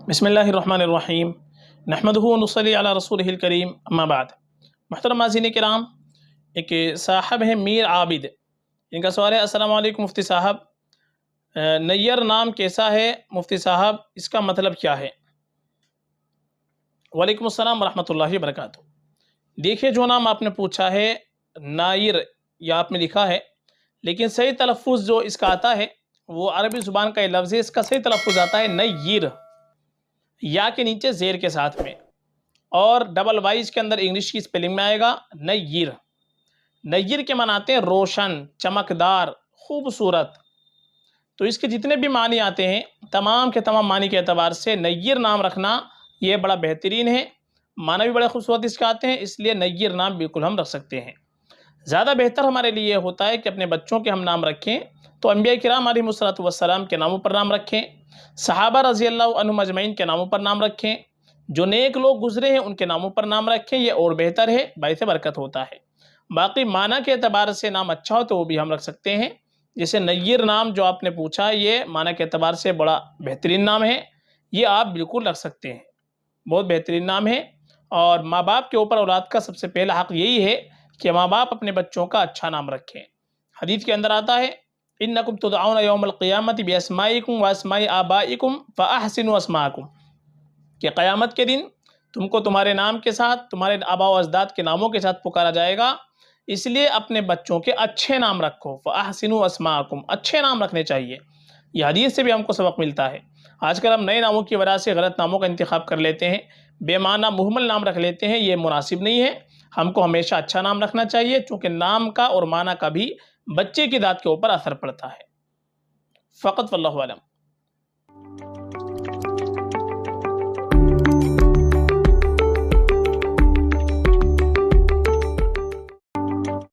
بسم اللہ الرحمن الرحیم نحمدہ و نصلی علی رسولہ الکریم اما بعد۔ محترم ناظرین کرام، ایک صاحب ہیں میر عابد، ان کا سوال ہے: السلام علیکم مفتی صاحب، نیر نام کیسا ہے مفتی صاحب، اس کا مطلب کیا ہے؟ وعلیکم السلام ورحمۃ اللہ وبرکاتہ۔ دیکھیے، جو نام آپ نے پوچھا ہے نائر، یا آپ نے لکھا ہے، لیکن صحیح تلفظ جو اس کا آتا ہے وہ عربی زبان کا یہ لفظ ہے، اس کا صحیح تلفظ آتا ہے نیر، یا کے نیچے زیر کے ساتھ میں، اور ڈبل وائز کے اندر انگلش کی سپیلنگ میں آئے گا نیر۔ نیر کے معنی آتے ہیں روشن، چمکدار، خوبصورت۔ تو اس کے جتنے بھی معنی آتے ہیں، تمام کے تمام معنی کے اعتبار سے نیر نام رکھنا یہ بڑا بہترین ہے۔ معنی بھی بڑے خوبصورت اس کے آتے ہیں، اس لیے نیر نام بالکل ہم رکھ سکتے ہیں۔ زیادہ بہتر ہمارے لیے یہ ہوتا ہے کہ اپنے بچوں کے ہم نام رکھیں تو انبیاء کرام علیہ الصلوۃ والسلام کے ناموں پر نام رکھیں، صحابہ رضی اللہ عنہم اجمعین کے ناموں پر نام رکھیں، جو نیک لوگ گزرے ہیں ان کے ناموں پر نام رکھیں، یہ اور بہتر ہے، باعث برکت ہوتا ہے۔ باقی معنی کے اعتبار سے نام اچھا ہو تو وہ بھی ہم رکھ سکتے ہیں، جیسے نیر نام جو آپ نے پوچھا، یہ معنی کے اعتبار سے بڑا بہترین نام ہے، یہ آپ بالکل رکھ سکتے ہیں، بہت بہترین نام ہے۔ اور ماں باپ کے اوپر اولاد کا سب سے پہلا حق یہی ہے کہ ماں باپ اپنے بچوں کا اچھا نام رکھیں۔ حدیث کے اندر آتا ہے: انکم تدعون یوم القیامت باسمائکم واسماء آبائکم فاحسنوا اسماءکم، کہ قیامت کے دن تم کو تمہارے نام کے ساتھ، تمہارے آباء و اجداد کے ناموں کے ساتھ پکارا جائے گا، اس لیے اپنے بچوں کے اچھے نام رکھو۔ فاحسنوا اسماءکم، اچھے نام رکھنے چاہیے۔ یہ حدیث سے بھی ہم کو سبق ملتا ہے۔ آج کل ہم نئے ناموں کی وجہ سے غلط ناموں کا انتخاب کر لیتے ہیں، بے معنی مہمل نام رکھ لیتے ہیں، یہ مناسب نہیں ہے۔ ہم کو ہمیشہ اچھا نام رکھنا چاہیے، چونکہ نام کا اور معنی کا بھی بچے کی ذات کے اوپر اثر پڑتا ہے۔ فقط واللہ اعلم۔